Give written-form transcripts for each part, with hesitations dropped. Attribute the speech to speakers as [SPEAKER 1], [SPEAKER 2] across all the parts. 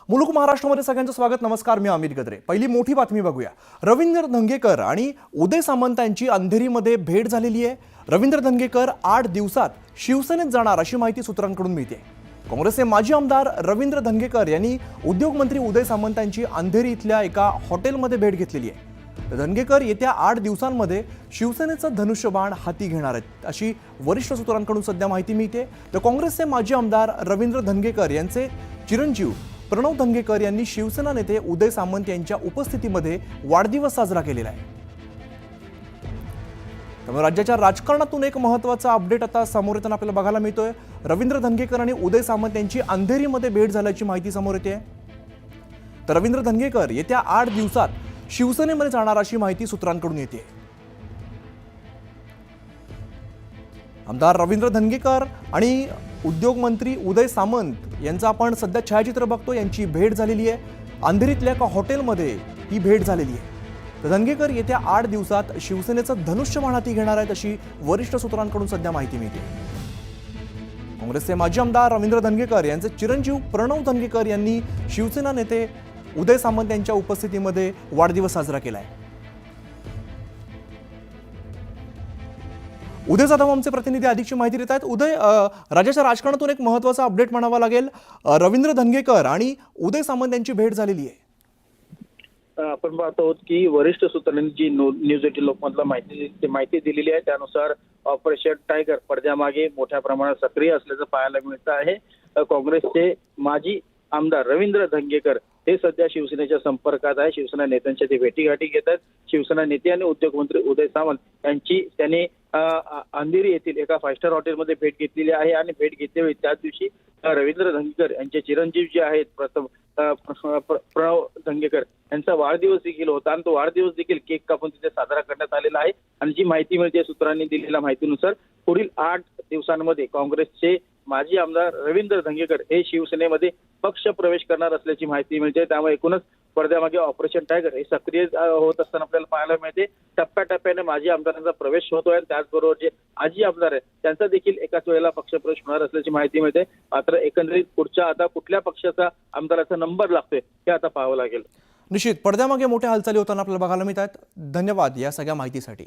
[SPEAKER 1] मुलुक महाराष्ट्रामध्ये सगळ्यांचं स्वागत. नमस्कार, मी अमित गद्रे. पहिली मोठी बातमी बघूया. रवींद्र धंगेकर आणि उदय सामंत यांची अंधेरीमध्ये भेट झालेली आहे. रवींद्र धंगेकर 8 दिवसात शिवसेनेत जाणार अशी माहिती सूत्रांकडून मिळते. काँग्रेसचे माजी आमदार रवींद्र धंगेकर यांनी उद्योगमंत्री उदय सामंत यांची अंधेरी इथल्या एका हॉटेलमध्ये भेट घेतलेली आहे. धंगेकर येत्या 8 दिवसांमध्ये शिवसेनेचं धनुष्यबाण हाती घेणार आहेत अशी वरिष्ठ सूत्रांकडून सध्या माहिती मिळते. तर काँग्रेसचे माजी आमदार रवींद्र धंगेकर यांचे चिरंजीव प्रणव धंगेकर यांनी शिवसेना नेते उदय सामंत यांच्या उपस्थितीमध्ये वाढदिवस साजरा केलेला आहे. त्यामुळे राज्याच्या राजकारणातून एक महत्त्वाचा अपडेट आता समोर येताना आपल्याला बघायला मिळतोय. रवींद्र धंगेकर आणि उदय सामंत यांची अंधेरीमध्ये भेट झाल्याची माहिती समोर येते. तर रवींद्र धंगेकर येत्या 8 दिवसात शिवसेनेमध्ये जाणार अशी माहिती सूत्रांकडून येते. आमदार रवींद्र धंगेकर आणि उद्योगमंत्री उदय सामंत यांचा आपण सध्या छायाचित्र बघतो. यांची भेट झालेली आहे. अंधेरीतल्या एका हॉटेलमध्ये ही भेट झालेली आहे. तर धंगेकर येत्या 8 दिवसात शिवसेनेचं धनुष्यबाण हाती घेणार आहेत अशी वरिष्ठ सूत्रांकडून सध्या माहिती मिळते. काँग्रेसचे माजी आमदार रवींद्र धंगेकर यांचे चिरंजीव प्रणव धंगेकर यांनी शिवसेना नेते उदय सामंत यांच्या उपस्थितीमध्ये वाढदिवस साजरा केलाय. उदय जाधव आमचे प्रतिनिधी अधिकची माहिती देत आहेत. उदय, राज्याच्या राजकारणातून एक महत्त्वाचा अपडेट म्हणावा लागेल. रवींद्र धंगेकर आणि उदय सामंत यांची भेट झालेली आहे.
[SPEAKER 2] आपण पाहतो आहोत की वरिष्ठ सूत्रांनी जी न्यूज 18 लोकमतला माहिती दिलेली आहे त्यानुसार ऑपरेशन टायगर पडद्यामागे मोठ्या प्रमाणात सक्रिय असल्याचं पाहायला मिळतं आहे. काँग्रेसचे माजी आमदार रवींद्र धंगेकर हे सध्या शिवसेनेच्या संपर्कात आहे. शिवसेना नेत्यांच्या ते भेटीगाठी घेतात. शिवसेना नेते आणि उद्योगमंत्री उदय सामंत यांची त्यांनी अंधेरी येथील एका 5 स्टार हॉटेलमध्ये भेट घेतलेली आहे आणि भेट घेतल्यावेळी त्याच दिवशी रवींद्र धंगेकर यांचे चिरंजीव जे आहेत प्रणव धंगेकर यांचा वाढदिवस देखील होता आणि तो वाढदिवस देखील केक कापून तिथे साजरा करण्यात आलेला आहे. आणि जी माहिती मिळते सूत्रांनी दिलेल्या माहितीनुसार पुढील 8 दिवसांमध्ये काँग्रेसचे माजी आमदार रवींद्र धंगेकर हे शिवसेनेमध्ये पक्ष प्रवेश करणार असल्याची माहिती मिळते. त्यामुळे एकूणच पडद्यामागे ऑपरेशन टायगर हे सक्रिय होत असताना आपल्याला पाहायला मिळते. टप्प्याटप्प्याने माजी आमदारांचा प्रवेश होतोय आणि त्याचबरोबर जे आजी आमदार आहेत त्यांचा देखील एकाच वेळेला पक्षप्रवेश होणार असल्याची माहिती मिळते. मात्र एकंदरीत पुढच्या आता कुठल्या पक्षाचा आमदाराचा नंबर लागतोय हे आता पाहावं लागेल.
[SPEAKER 1] निश्चित पडद्यामागे मोठ्या हालचाली होताना आपल्याला बघायला मिळतात. धन्यवाद या सगळ्या माहितीसाठी.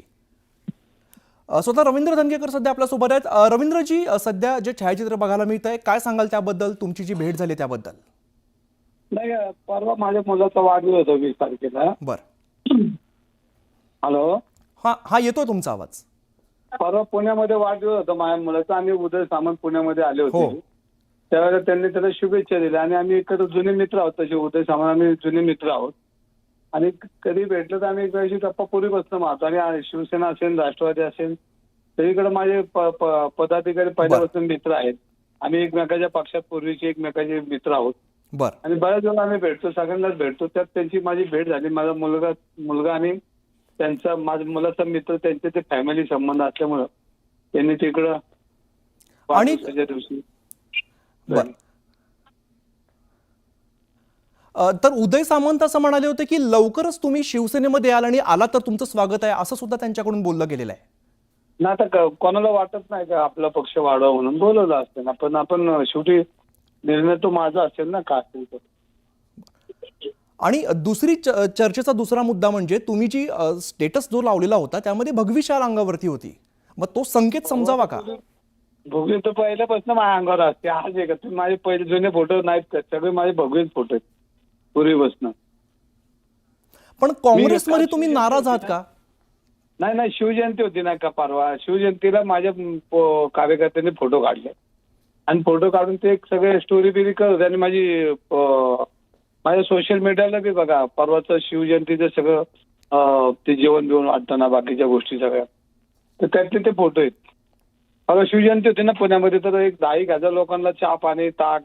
[SPEAKER 1] स्वतः रवींद्र धंगेकर सध्या आपल्यासोबत आहेत. रवींद्रजी, सध्या जे छायाचित्र बघायला मिळत आहे काय सांगाल त्याबद्दल, तुमची जी भेट झाली त्याबद्दल?
[SPEAKER 3] नाही, परवा माझ्या मुलाचा वाढदिवस होता 20 तारखेला.
[SPEAKER 1] बरं.
[SPEAKER 3] हॅलो.
[SPEAKER 1] हा येतोय तुमचा आवाज.
[SPEAKER 3] परवा पुण्यामध्ये वाढदिवस होता माझ्या मुलाचा. आम्ही उदय सामंत पुण्यामध्ये आले होते. त्यावेळेला त्यांनी त्याला शुभेच्छा दिल्या आणि आम्ही इकडे जुने मित्र आहोत. तसे उदय सामंत आम्ही जुने मित्र आहोत आणि कधी भेटलं तर आम्ही एकमेकांशी गप्पा पूर्वीपासून मारतो. आणि शिवसेना असेल, राष्ट्रवादी असेल, सगळीकडे माझे पदाधिकारी पहिल्यापासून मित्र आहेत. आम्ही एकमेकाच्या पक्षात पूर्वीचे एकमेकाचे मित्र आहोत.
[SPEAKER 1] बर.
[SPEAKER 3] आणि बऱ्याच वेळा आम्ही भेटतो, सगळ्यांनाच भेटतो. त्यात त्यांची माझी भेट झाली. माझा मुलगा आणि त्यांचा माझ्या मुलाचा मित्र त्यांचे ते फॅमिली संबंध असल्यामुळं त्यांनी तिकडं
[SPEAKER 1] आणि
[SPEAKER 3] दिवशी.
[SPEAKER 1] तर उदय सामंत असं म्हणाले होते की लवकरच तुम्ही शिवसेनेमध्ये याल आणि आला तर तुमचं स्वागत आहे असं सुद्धा त्यांच्याकडून बोललं गेलेलं आहे.
[SPEAKER 3] ना आता कोणाला वाटत नाही का आपला पक्ष वाढवा म्हणून बोलवलं असतं ना. पण आपण शेवटी निर्णय तो माझा असेल ना, का असेल तो.
[SPEAKER 1] आणि दुसरी चर्चेचा दुसरा मुद्दा म्हणजे तुम्ही जी स्टेटस जो लावलेला होता त्यामध्ये भगवी शाल अंगावरती होती. मग तो संकेत समजावा का?
[SPEAKER 3] भगवी तर पहिल्यापासून माझ्या अंगावर असते. आज आहे का माझे पहिले जुने फोटो नाहीत का, सगळे माझे भगवीच फोटो आहेत पूर्वीपासून.
[SPEAKER 1] पण काँग्रेसमध्ये तुम्ही नाराज आहात का?
[SPEAKER 3] नाही, शिवजयंती होती ना का परवा. शिवजयंतीला माझ्या कार्यकर्त्यांनी फोटो काढले आणि फोटो काढून ते सगळे स्टोरी बिरी करत होते. आणि माझ्या सोशल मीडियाला बी बघा परवाचं शिवजयंतीचं सगळं ते जेवण बिवण वाटताना बाकीच्या गोष्टी सगळ्या तर त्यातले ते फोटो आहेत. परवा शिवजयंती होती ना पुण्यामध्ये, तर एक 10,000 लोकांना चहा पाणी ताक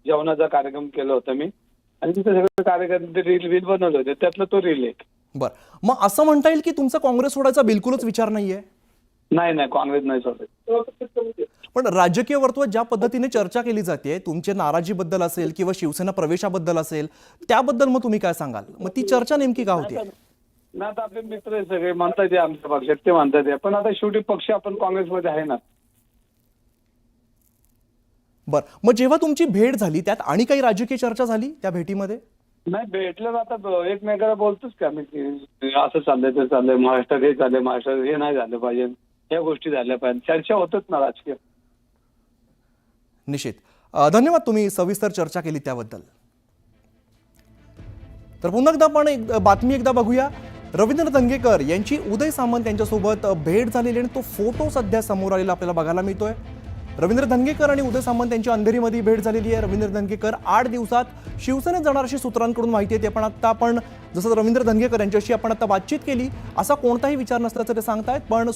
[SPEAKER 3] जेवणाचा कार्यक्रम केला होता मी. आणि तिथे सगळे कार्यकर्ते रील बनवले होते. त्यातला तो रील एक.
[SPEAKER 1] बर. मग असं म्हणता येईल की तुमचा काँग्रेस सोडायचा बिलकुलच विचार नाहीये?
[SPEAKER 3] नाही, काँग्रेस नाही सोडत.
[SPEAKER 1] पण राजकीय वर्तुळात ज्या पद्धतीने चर्चा केली जाते तुमच्या नाराजीबद्दल असेल किंवा शिवसेना प्रवेशाबद्दल असेल त्याबद्दल मग तुम्ही काय सांगाल? मग ती चर्चा नेमकी का होती?
[SPEAKER 3] ना आता आपले मित्र आहे सगळे म्हणतात आमच्या पक्षात, ते म्हणतात. पण आता शेवटी पक्ष आपण काँग्रेसमध्ये आहे ना.
[SPEAKER 1] बरं, मग जेव्हा तुमची भेट झाली त्यात आणि काही राजकीय चर्चा झाली त्या भेटीमध्ये?
[SPEAKER 3] नाही भेटलं आता एकमेकाला बोलतोच की आम्ही की असं चाललंय ते चाललंय, महाराष्ट्रात हे चाललंय, महाराष्ट्रात हे नाही झालं पाहिजे, या गोष्टी झाल्या पाहिजे, चर्चा होतच ना राजकीय.
[SPEAKER 1] निश्चित. धन्यवाद, तुम्ही सविस्तर चर्चा केली त्याबद्दल. तर पुन्हा एकदा आपण बातमी एकदा बघूया. रवींद्र धंगेकर यांची उदय सामंत यांच्यासोबत भेट झालेली आणि तो फोटो सध्या समोर आलेला आपल्याला बघायला मिळतोय. रवींद्र धंगेकर आणि उदय सामंत यांची अंधेरीमध्ये भेट झालेली आहे. रवींद्र धंगेकर 8 दिवसात शिवसेनेत जाणार अशी सूत्रांकडून माहिती येते. पण आता आपण जसं रवींद्र धंगेकर यांच्याशी आपण आता बातचीत केली, असा कोणताही विचार नसल्याचं ते सांगतायत. पण